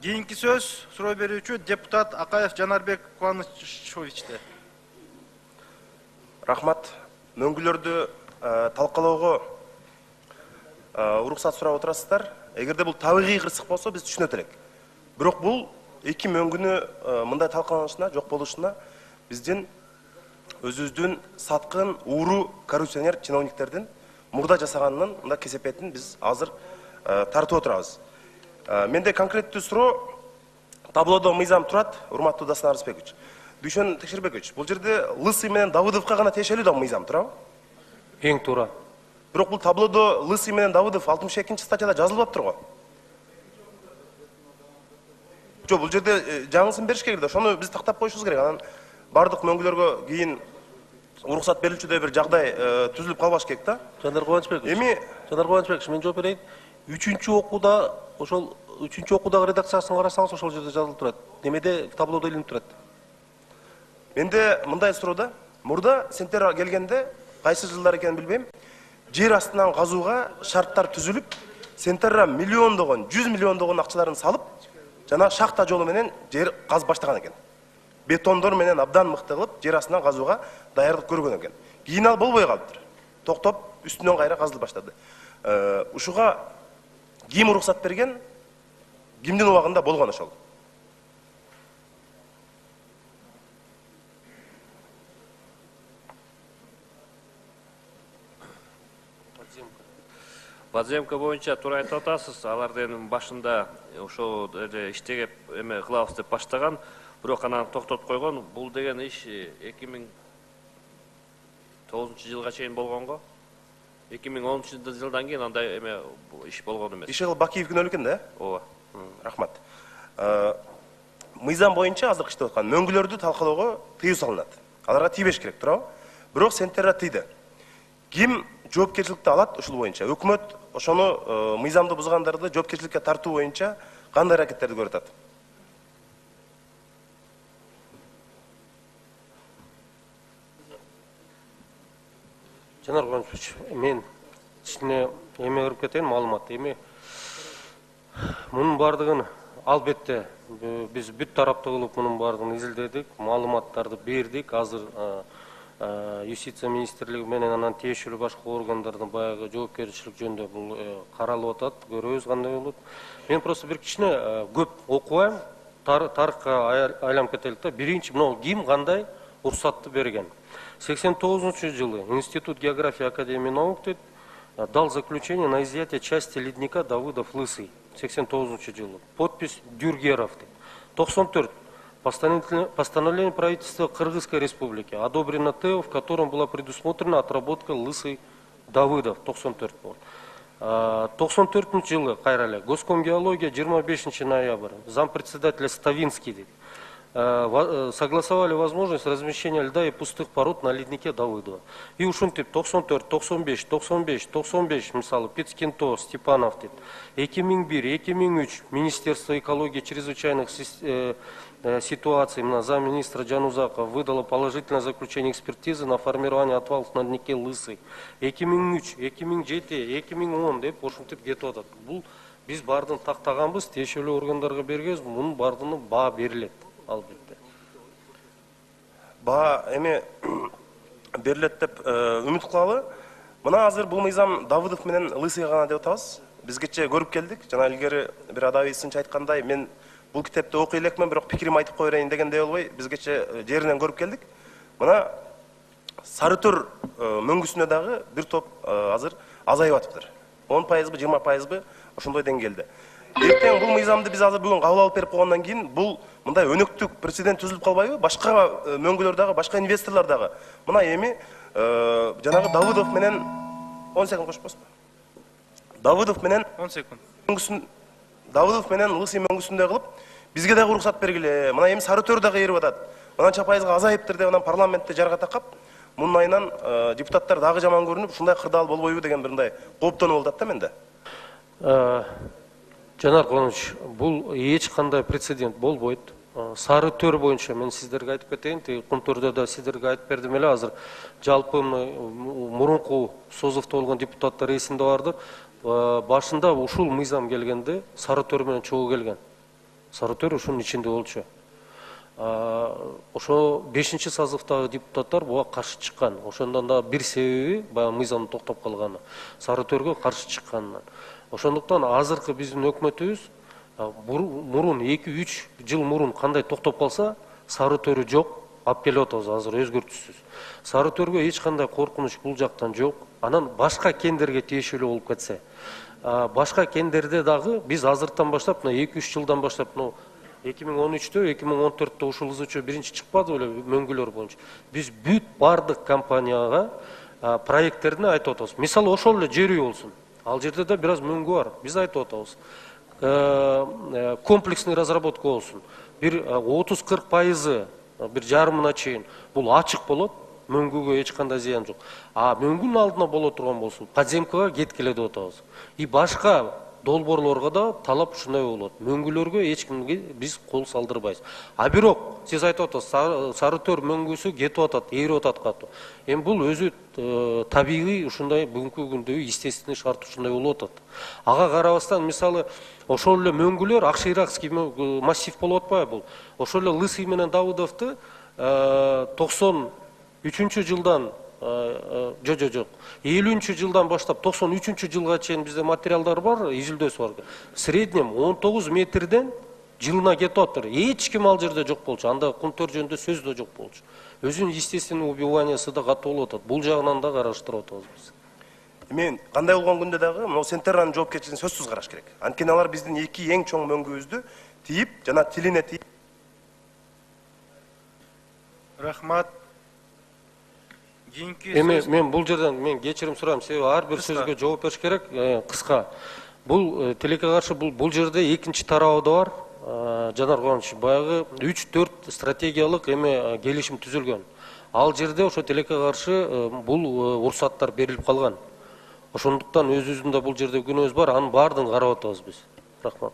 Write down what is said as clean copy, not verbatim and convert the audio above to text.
Кийинки сөз суроо берүүчү депутат Акаев Жанарбек Кубанычовичте. Рахмат. Мөңгүлөрдү талкалоого уруксат сурап отурасыздар. Эгерде бул табигый кырсык болсо биз түшүнөт элек. Бирок бул эки мөңгүнү мындай талкаланышына, жок болушуна биздин өзүбүздүн саткын, ууру коррупционер чиновниктердин мурда жасаганынын мындай кесепетин биз азыр тартып отурабыз. Менде конкреттүү суроо таблодо мыйзам турат, урматтуу Дасан Арысбекович. Дүйшөн Текшербекович, бул жерде Лысый менен Давыдовго гана тиешелүү да мыйзам турабы? Эң туура. Бирок бул таблодо Лысый менен Давыдов 62-чи статьяда жазылып атыптыр го. Жок, бул жерде жаңысын бериш керек да, ошону биз тактап коюшубуз керек. Анан бардык мөңгүлөргө кийин уруксат берилүүчүдөй бир жагдай түзүлүп калбаш керек да. Жанар Кубанычбекович. Жанар Кубанычбекович, мен жооп берейин. 3-окууда ошол 3-окуудагы редакциясын карасаңыз ошол жерде жазылып турат. Немеде таблодо илинип турат. Менде мындай суроо да. Мурда сентер келгенде, кайсы жылдар экенин билбейм, жер астынан казууга шарттар түзүлүп, сентерра миллиондогон, 100 миллиондогон акчаларын салып, жана шахта жолу менен жер каз баштаган экен. Бетондор менен абдан мыкты кылып, жер астынан казууга даярдык көргөн экен. Кийин ал болбой калыптыр. Токтоп, үстүнөн кайра казылып баштады. Ушуга ким уруксат берген? Кимдин убагында болгон ошол? Подземка боюнча туура айтып атасыз. Алардын башында ошо иштеге эме кылабыз деп баштаган, бирок анан токтотуп койгон. Бул деген иш 2009-жылга чейин болгон го. 2010-жылдан кийин андай эме иш болгон эмес. Ишел Бакиев күнөөлүү экен да? Ооба. Рахмат. Мыйзам боюнча азыр иштеп аткан мөңгүлөрдү талкалоого тыюу салынат. Аларга тийбеш керек, туурабы? Бирок сентерра тийди. Ким жоопкерчиликти алат ушул боюнча? Өкмөт ошону мыйзамды бузгандарды жоопкерчиликке тартуу боюнча кандай аракеттерди көрүп атат? Жанар Кубанычбекович, мен ичине эме кирип кетейин, маалымат. Эми мунун бардыгын албетте биз бүт тараптуу кылып мунун бардыгын изилдедик, маалыматтарды бердик. Азыр Юстиция министрлиги менен анан тиешелүү башка органдардын баягы жоопкерчилик жөнүндө бул каралып атат, көрөбүз кандай болот. Мен просто бир кичине көп окубайм, тарыхка айланып кетелик да. Биринчи, мына ким кандай уруксатты берген. 89-жылы Институт географии Академии наук дал заключение на изъятие части ледника Давыдов-Лысый. 89-жылы. Подпись Дюргеров. 94. Постановление правительства Кыргызской республики одобрено ТЭО, в котором была предусмотрена отработка Лысый-Давыдов. 94. 94 жылы кайрале. Госкомгеология 25 ноября. Зампредседателя Ставинский согласовали возможность размещения льда и пустых пород на леднике Давыдова. И ушунтип 94, 95, мисалы Пицкинто, Степанов, 2001, 2003 Министерство экологии чрезвычайных ситуаций на замминистра Жанузаков выдало положительное заключение экспертизы на формирование отвалов на леднике Лысый. 2003, 2007, 2010 деп ушунтип кетип атат. Бул биз бардын тактаганбыз, тиешелүү органдарга бергенбиз, мунун бардыгына баа берилет. Албетте. Баа эми берилет деп үмүт кылалы. Мына азыр бул мыйзам Давыдов менен Лысыйга гана деп атабыз. Бизгече көрүп келдик. Жана илгери бир адабий сынчы айткандай, мен бул китепти окуй элекмин, бирок пикирим айтып кое берейин дегендей болбой, бизгече жеринен көрүп келдик. Мына Сарытөр мөңгүсүнө дагы бир топ азыр азайып атыптыр. 10%, 20% ошондой деңгээлде. Эртең бул мыйзамды биз азыр бүгүн кабыл алып берип койгондон кийин бул мындай өнөктүк прецедент түзүлүп калбайбы? Башка мөңгүлөр дагы, башка инвесторлор дагы мына эми жанагы Давыдов менен 10 секунд кошпосузбу? Давыдов менен 10 секунд. Давыдов менен Лысый мөңгүсүндөй кылып бизге дагы уруксат бергиле. Мына эми Сарытөр дагы эрип атат. Мынанча пайызга азайыптыр деп анан парламентте жарга такап, мунун айынан депутаттар дагы жаман көрүнүп, ушундай кырдаал болбойбу деген бир мындай кооптонуп атат да менде. Жанар Кубанович, бул эч кандай прецедент болбойт. Сарытөр боюнча мен сиздерге айтып кетейин, Кумтөрдө да сиздерге айтып бердим эле, азыр жалпы мурунку созувда болгон депутаттар эсинде бардыр. Башында ушул мыйзам келгенде Сарытөр менен чогуу келген. Сарытөр ушунун ичинде болчу. Ошо 5-чи созывдагы депутаттар буга каршы чыккан. Ошондон да бир себеби баягы мыйзамдын токтоп калганы, Сарытөргө каршы чыкканынан. Ошондуктан азыркы биздин өкмөтүбүз мурун 2-3 жыл мурун кандай токтоп калса, Сарытөрү жок, алып келип атабыз азыр өзгөртүүсүз. Сарытөргө эч кандай коркунуч бул жактан жок. Анан башка кендерге тиешелүү болуп кетсе, башка кендерде дагы биз азыртан баштап, 2-3 жылдан баштап, 2013-тө, 2014-тө ушул ызычуу биринчи чыкпады беле мөңгүлөр боюнча. Биз бүт бардык компанияга проекттерин айтып атабыз. Мисалы ошол эле жер үй болсун. Ал жерде да бир аз мөңгү бар. Биз айтып атабыз. Комплексный разработка болсун. Бир 30-40% бир жарымына чейин бул ачык болот. Мөңгүгө эч кандай зыян жок. Мөңгүнүн алдына боло турган болсун, подземкага кеткиле деп атабыз. И башка долбоорлорго да талап ушундай болот. Мөңгүлөргө эч кимге биз кол салдырбайбыз. Бирок сиз айтып атасыз, Сарытөр мөңгүсү кетип атат, ээрип атат катуу. Эми бул өзү табигый ушундай бүгүнкү күндө естественный шарт ушундай болуп атат. Ага карабастан мисалы ошол эле мөңгүлөр Акширакский массив болуп атпайбы бул? Ошол эле Лысый менен Давыдовду 93-чү жылдан жок. 50-чү жылдан баштап 93-чү жылга чейин бизде материалдар бар, изилдөөсү бар. В среднем 19 метрден жылына кетип атыр. Эч ким ал жерде жок болчу. Анда кунтөр жөнүндө сөз да жок болчу. Өзүнүн естественный убиваниясы да катуу болуп атат. Бул жагынан да караштырып атабыз биз. Эми кандай болгон күндө дагы могу Сентерранын жоопкерчилигин сөзсүз караш керек. Анткени алар биздин эки эң чоң мөңгүбүздү тийип, жана тилине тийип. Рахмат. Эми мен бул жерден кечирим сурайм, себеби ар бир сөзгө жооп бериш керек, кыска. Бул тилекке каршы бул жерде экинчи тарабы да бар. Жанар Кубанович, баягы 3-4 стратегиялык келишим түзүлгөн. Ал жерде ошо тилекке каршы бул уруксаттар берилип калган. Ошондуктан өзүбүздүн да бул жерде күнөөбүз бар, анын баардыгын карап атабыз биз. Рахмат.